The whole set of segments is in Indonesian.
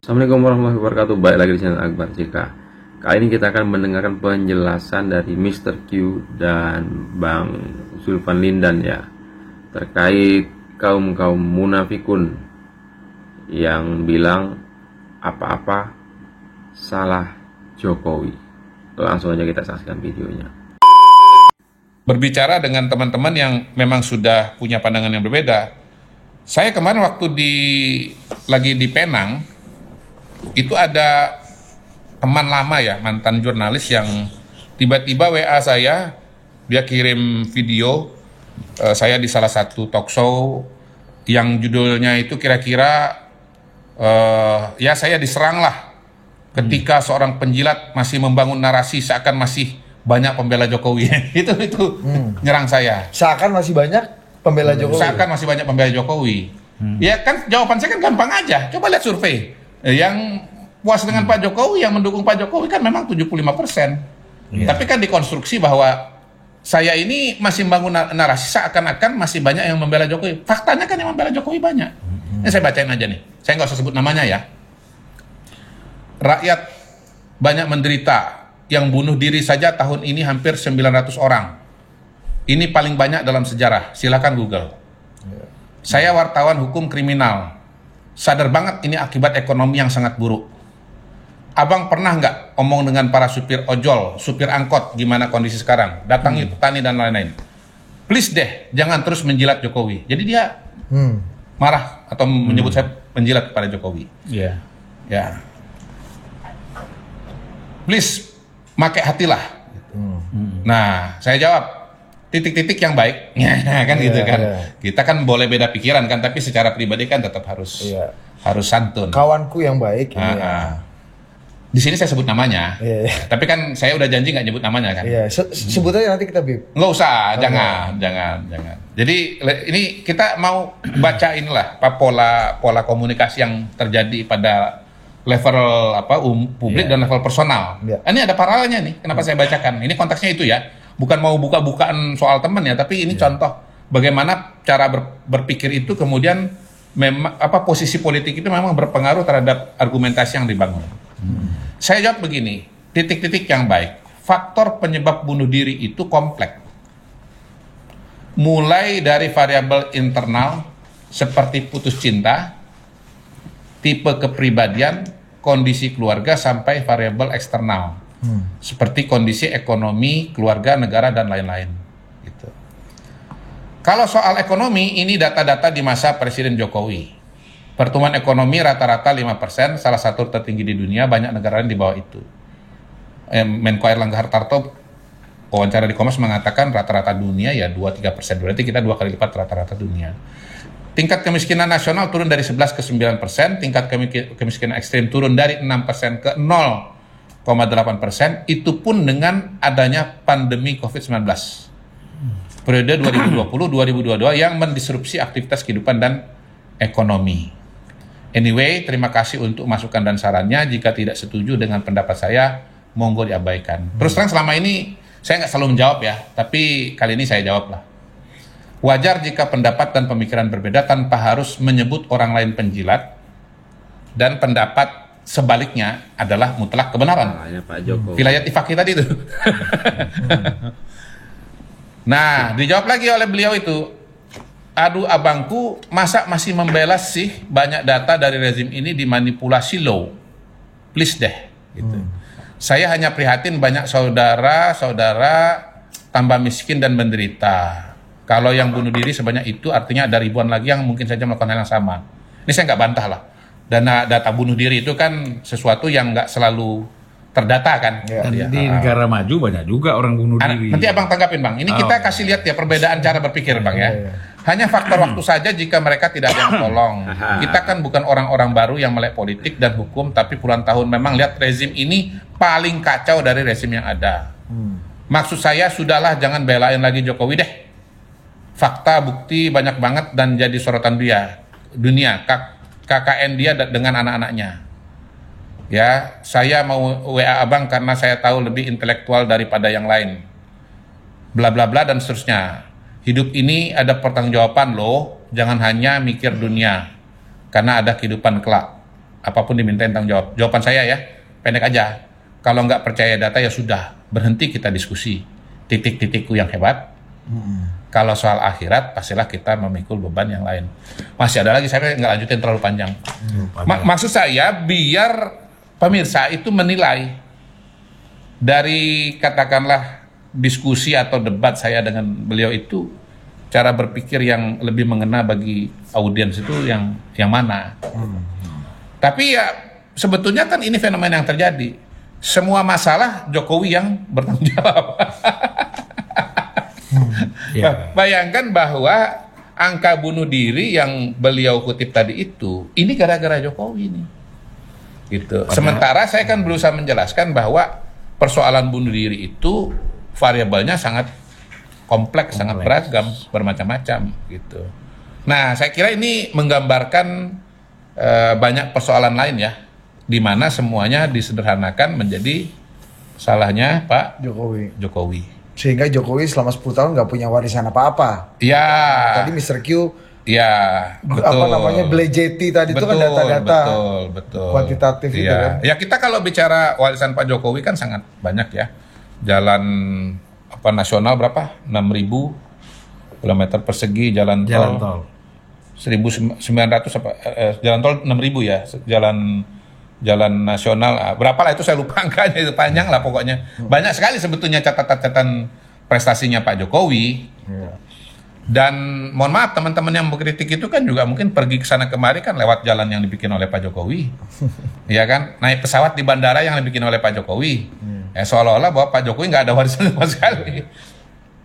Assalamualaikum warahmatullahi wabarakatuh. Baik lagi di channel Akbar JK. Kali ini kita akan mendengarkan penjelasan dari Mr. Q dan Bang Zulfan Lindan ya, terkait kaum munafikun yang bilang apa-apa salah Jokowi. Langsung aja kita saksikan videonya. Berbicara dengan teman-teman yang memang sudah punya pandangan yang berbeda. Saya kemarin waktu lagi di Penang, itu ada teman lama ya, mantan jurnalis yang tiba-tiba WA saya, dia kirim video saya di salah satu talk show yang judulnya itu kira-kira ya saya diserang lah ketika seorang penjilat masih membangun narasi seakan masih banyak pembela Jokowi. itu nyerang saya. Seakan masih banyak pembela Jokowi. Seakan masih banyak pembela Jokowi. Ya kan jawaban saya kan gampang aja. Coba lihat survei. Yang puas dengan Pak Jokowi, yang mendukung Pak Jokowi kan memang 75%. Tapi kan dikonstruksi bahwa saya ini masih membangun narasi seakan-akan masih banyak yang membela Jokowi. Faktanya kan yang membela Jokowi banyak. Ini saya bacain aja nih. Saya nggak usah sebut namanya ya. Rakyat banyak menderita. Yang bunuh diri saja tahun ini hampir 900 orang. Ini paling banyak dalam sejarah. Silakan Google. Saya wartawan hukum kriminal. Sadar banget ini akibat ekonomi yang sangat buruk. Abang pernah nggak omong dengan para supir ojol, supir angkot, gimana kondisi sekarang? Datangi petani dan lain-lain. Please deh, jangan terus menjilat Jokowi. Jadi dia marah atau menyebut saya penjilat kepada Jokowi. Iya. Ya. Please, pakai hatilah. Nah, saya jawab, titik-titik yang baik, kan gitu kan. Kita kan boleh beda pikiran kan, tapi secara pribadi kan tetap harus santun. Kawanku yang baik. Di sini saya sebut namanya, tapi kan saya udah janji nggak nyebut namanya kan. Sebut aja nanti kita bip. Nggak usah, jangan. Jadi ini kita mau baca inilah pola komunikasi yang terjadi pada level publik dan level personal. Ini ada paralelnya nih. Kenapa saya bacakan? Ini konteksnya itu ya. Bukan mau buka-bukaan soal teman ya, tapi ini contoh bagaimana cara berpikir itu kemudian memang posisi politik itu memang berpengaruh terhadap argumentasi yang dibangun. Saya jawab begini, titik-titik yang baik. Faktor penyebab bunuh diri itu kompleks. Mulai dari variabel internal seperti putus cinta, tipe kepribadian, kondisi keluarga sampai variabel eksternal. Seperti kondisi ekonomi, keluarga, negara, dan lain-lain. Gitu. Kalau soal ekonomi, ini data-data di masa Presiden Jokowi. Pertumbuhan ekonomi rata-rata 5%, salah satu tertinggi di dunia, banyak negara lain di bawah itu. Menko Airlangga Hartarto, wawancara di Kompas mengatakan rata-rata dunia ya 2-3%, berarti kita 2 kali lipat rata-rata dunia. Tingkat kemiskinan nasional turun dari 11 ke 9%, tingkat kemiskinan ekstrim turun dari 6% ke 0,8%, itu pun dengan adanya pandemi COVID-19. Periode 2020-2022 yang mendisrupsi aktivitas kehidupan dan ekonomi. Anyway, terima kasih untuk masukan dan sarannya. Jika tidak setuju dengan pendapat saya, monggo diabaikan. Terus terang selama ini saya nggak selalu menjawab ya, tapi kali ini saya jawab lah. Wajar jika pendapat dan pemikiran berbeda tanpa harus menyebut orang lain penjilat, dan pendapat sebaliknya adalah mutlak kebenaran. Pak Jokowi. Vilayat ifaki tadi itu. Nah, dijawab lagi oleh beliau itu, aduh abangku, masa masih membela sih banyak data dari rezim ini dimanipulasi loh. Please deh. Gitu. Saya hanya prihatin banyak saudara-saudara tambah miskin dan menderita. Kalau yang bunuh diri sebanyak itu artinya ada ribuan lagi yang mungkin saja melakukan hal yang sama. Ini saya nggak bantah lah. Data bunuh diri itu kan sesuatu yang nggak selalu terdata kan. Di negara maju banyak juga orang bunuh diri. Nanti abang tanggapin bang. Ini kita kasih lihat ya perbedaan cara berpikir bang ya. Hanya faktor waktu saja jika mereka tidak ada yang tolong. Kita kan bukan orang-orang baru yang melek politik dan hukum, tapi puluhan tahun memang lihat rezim ini paling kacau dari rezim yang ada. Maksud saya sudahlah, jangan belain lagi Jokowi deh. Fakta, bukti banyak banget dan jadi sorotan dunia. KKN dia dengan anak-anaknya. Ya, saya mau WA abang karena saya tahu lebih intelektual daripada yang lain. Bla bla bla dan seterusnya. Hidup ini ada pertanggungjawaban loh, jangan hanya mikir dunia. Karena ada kehidupan kelak. apapun dimintain tanggung jawab. Jawaban saya ya, pendek aja. Kalau nggak percaya data ya sudah, berhenti kita diskusi. Titik-titikku yang hebat. Kalau soal akhirat, pastilah kita memikul beban yang lain. Masih ada lagi, saya nggak lanjutin terlalu panjang. Maksud saya, biar pemirsa itu menilai dari katakanlah diskusi atau debat saya dengan beliau itu, cara berpikir yang lebih mengena bagi audiens itu yang mana. Tapi ya sebetulnya kan ini fenomena yang terjadi. Semua masalah Jokowi yang bertanggung jawab. Bayangkan bahwa angka bunuh diri yang beliau kutip tadi itu, ini gara-gara Jokowi nih. Gitu. Sementara saya kan berusaha menjelaskan bahwa persoalan bunuh diri itu variabelnya sangat kompleks, sangat beragam, bermacam-macam gitu. Nah, saya kira ini menggambarkan banyak persoalan lain ya, di mana semuanya disederhanakan menjadi salahnya Pak Jokowi. Sehingga Jokowi selama 10 tahun nggak punya warisan apa-apa. Ya. Tadi Mr. Q ya, betul. Apa namanya belejeti tadi itu kan data-data betul. kuantitatif itu kan. Ya, kita kalau bicara warisan Pak Jokowi kan sangat banyak ya. Jalan nasional berapa? 6.000 kilometer persegi, jalan tol 1.900 jalan tol 6.000 ya. Jalan nasional berapa lah itu, saya lupa angkanya, itu panjang lah pokoknya. Banyak sekali sebetulnya catatan prestasinya Pak Jokowi. Dan mohon maaf teman-teman yang berkritik itu kan juga mungkin pergi ke sana kemari kan lewat jalan yang dibikin oleh Pak Jokowi. Iya kan? Naik pesawat di bandara yang dibikin oleh Pak Jokowi. Seolah-olah bahwa Pak Jokowi nggak ada warisan sama sekali.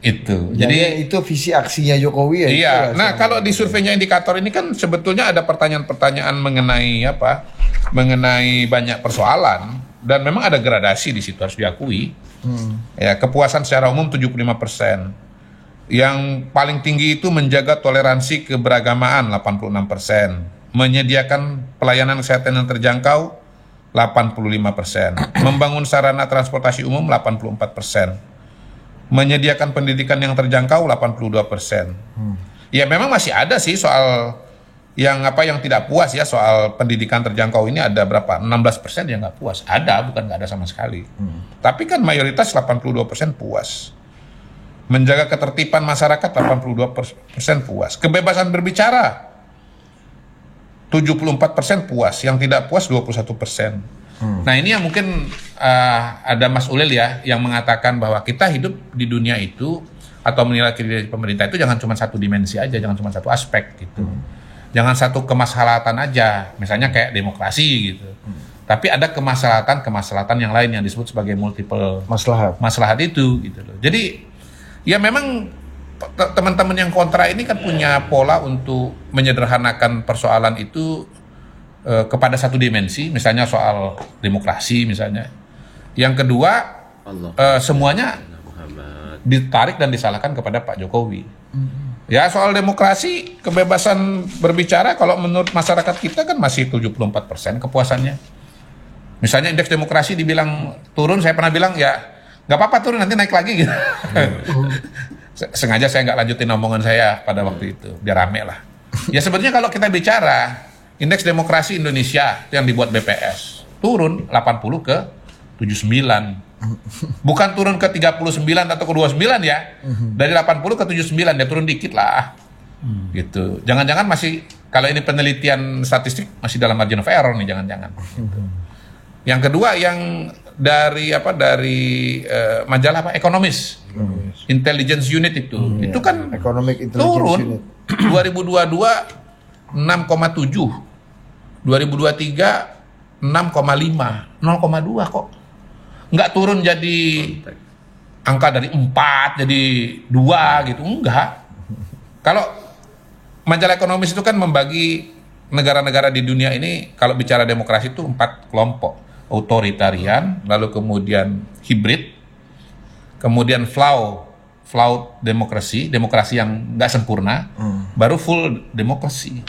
Itu. Jadi itu visi aksinya Jokowi ya. Iya. Nah, kalau di surveinya indikator ini kan sebetulnya ada pertanyaan-pertanyaan mengenai mengenai banyak persoalan, dan memang ada gradasi di situ, harus diakui. Ya, kepuasan secara umum 75%. Yang paling tinggi itu menjaga toleransi keberagamaan 86%. Menyediakan pelayanan kesehatan yang terjangkau 85%. Membangun sarana transportasi umum 84%. Menyediakan pendidikan yang terjangkau 82%. Ya memang masih ada sih soal yang tidak puas ya, soal pendidikan terjangkau ini ada berapa? 16% yang nggak puas. Ada, bukan nggak ada sama sekali. Tapi kan mayoritas 82% puas. Menjaga ketertiban masyarakat 82% puas. Kebebasan berbicara 74% puas, yang tidak puas 21%. Nah ini yang mungkin ada Mas Ulil ya yang mengatakan bahwa kita hidup di dunia itu atau menilai kinerja pemerintah itu jangan cuma satu dimensi aja, jangan cuma satu aspek gitu. Jangan satu kemaslahatan aja, misalnya kayak demokrasi gitu. Tapi ada kemaslahatan yang lain yang disebut sebagai multiple maslahat itu gitu loh. Jadi ya memang teman-teman yang kontra ini kan punya pola untuk menyederhanakan persoalan itu kepada satu dimensi, misalnya soal demokrasi misalnya. Yang kedua, semuanya ditarik dan disalahkan kepada Pak Jokowi. Ya soal demokrasi, kebebasan berbicara kalau menurut masyarakat kita kan masih 74% kepuasannya. Misalnya indeks demokrasi dibilang turun, saya pernah bilang ya nggak apa-apa turun, nanti naik lagi gitu. Sengaja saya nggak lanjutin omongan saya pada waktu itu, biar rame lah. Ya sebetulnya kalau kita bicara indeks demokrasi Indonesia yang dibuat BPS turun 80 ke 79. Bukan turun ke 39 atau ke 29 ya. Dari 80 ke 79 ya, turun dikit lah. Gitu. Jangan-jangan masih, kalau ini penelitian statistik masih dalam margin of error nih, jangan-jangan. Yang kedua yang dari majalah Economist. Intelligence Unit itu kan Economic Intelligence turun Unit. 2022 6,7. 2023 6,5, 0,2 kok. Nggak turun jadi angka dari 4 jadi 2 gitu, enggak. Kalau majalah Ekonomis itu kan membagi negara-negara di dunia ini kalau bicara demokrasi itu 4 kelompok. Otoritarian, lalu kemudian hibrid, kemudian flawed demokrasi yang nggak sempurna, baru full demokrasi.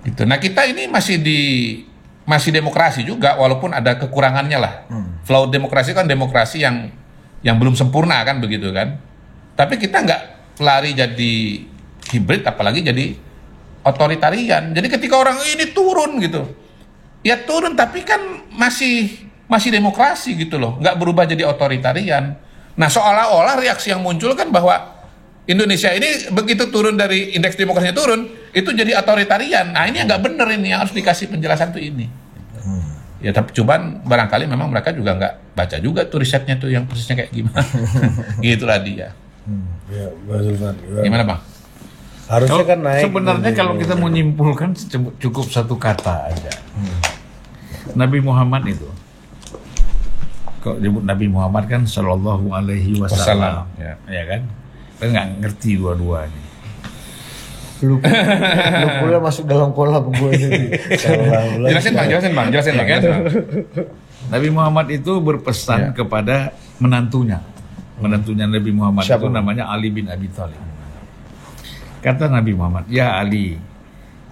Gitu. Nah kita ini masih demokrasi juga, walaupun ada kekurangannya lah. Flawed demokrasi kan demokrasi yang belum sempurna kan begitu kan. Tapi kita nggak lari jadi hibrid, apalagi jadi otoritarian. Jadi ketika orang ini turun gitu, Ya turun, tapi kan masih demokrasi gitu loh, nggak berubah jadi otoritarian. Nah, seolah-olah reaksi yang muncul kan bahwa Indonesia ini begitu turun dari indeks demokrasinya turun, itu jadi otoritarian. Nah, ini yang nggak bener, ini yang harus dikasih penjelasan tuh ini. Ya, tapi cuman barangkali memang mereka juga nggak baca juga tuh risetnya tuh yang persisnya kayak gimana. Gitulah dia. Ya, Bang Zulfan. Gimana Bang? Harusnya kan naik. Sebenarnya kalau kita mau nyimpulkan cukup satu kata aja. Nabi Muhammad itu, kok disebut Nabi Muhammad kan Sallallahu Alaihi Wasallam, ya kan? Kita nggak ngerti dua-duanya. Lu kuliah masuk dalam kolam gue ini. Jelasin bang. Kan? Nabi Muhammad itu berpesan kepada menantunya Nabi Muhammad. Siapa? Itu namanya Ali bin Abi Thalib. Kata Nabi Muhammad, ya Ali,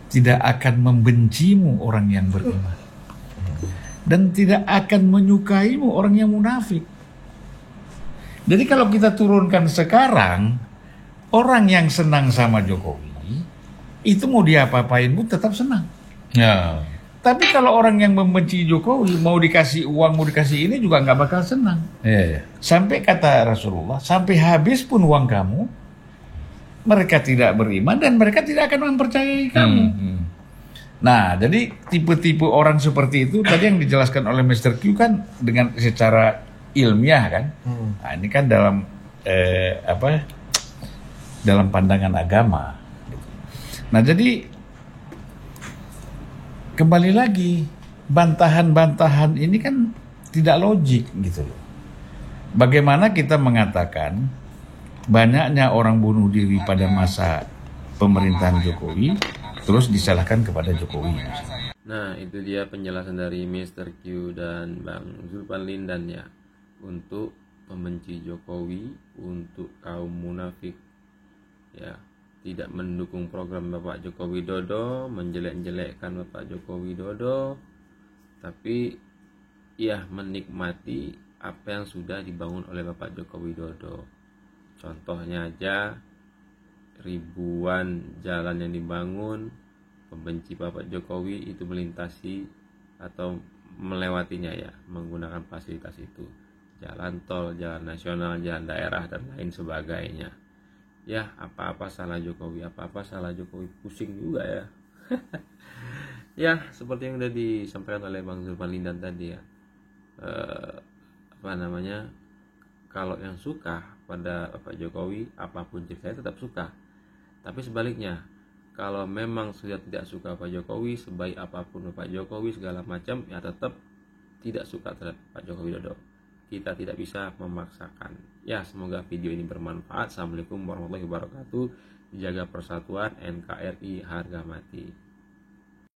tidak akan membencimu orang yang beriman dan tidak akan menyukaimu orang yang munafik. Jadi kalau kita turunkan sekarang, orang yang senang sama Jokowi itu mau diapa-apain pun tetap senang. Ya. Tapi kalau orang yang membenci Jokowi, mau dikasih uang, mau dikasih ini juga nggak bakal senang. Iya. Sampai kata Rasulullah, sampai habis pun uang kamu, mereka tidak beriman dan mereka tidak akan mempercayai kamu. Nah, jadi tipe-tipe orang seperti itu tadi yang dijelaskan oleh Mr. Q kan dengan secara ilmiah kan. Nah, ini kan dalam dalam pandangan agama. Nah, jadi kembali lagi, bantahan-bantahan ini kan tidak logik gitu loh. Bagaimana kita mengatakan banyaknya orang bunuh diri pada masa pemerintahan Jokowi, terus disalahkan kepada Jokowi. Nah, itu dia penjelasan dari Mr. Q dan Bang Zulfan Lindan ya. Untuk pembenci Jokowi, untuk kaum munafik ya, tidak mendukung program Bapak Joko Widodo, menjelek-jelekkan Bapak Joko Widodo, tapi ya menikmati apa yang sudah dibangun oleh Bapak Joko Widodo. Contohnya aja ribuan jalan yang dibangun, pembenci Bapak Jokowi itu melintasi atau melewatinya ya, menggunakan fasilitas itu. Jalan tol, jalan nasional, jalan daerah dan lain sebagainya. Ya, apa-apa salah Jokowi, pusing juga ya. Ya, seperti yang udah disampaikan oleh Bang Zulfan Lindan tadi ya. Kalau yang suka pada Bapak Jokowi, apapun ceritanya tetap suka. Tapi sebaliknya, kalau memang sudah tidak suka Pak Jokowi, sebaik apapun Pak Jokowi segala macam, ya tetap tidak suka terhadap Pak Joko Widodo. Kita tidak bisa memaksakan. Ya, semoga video ini bermanfaat. Assalamualaikum warahmatullahi wabarakatuh. Jaga persatuan, NKRI harga mati.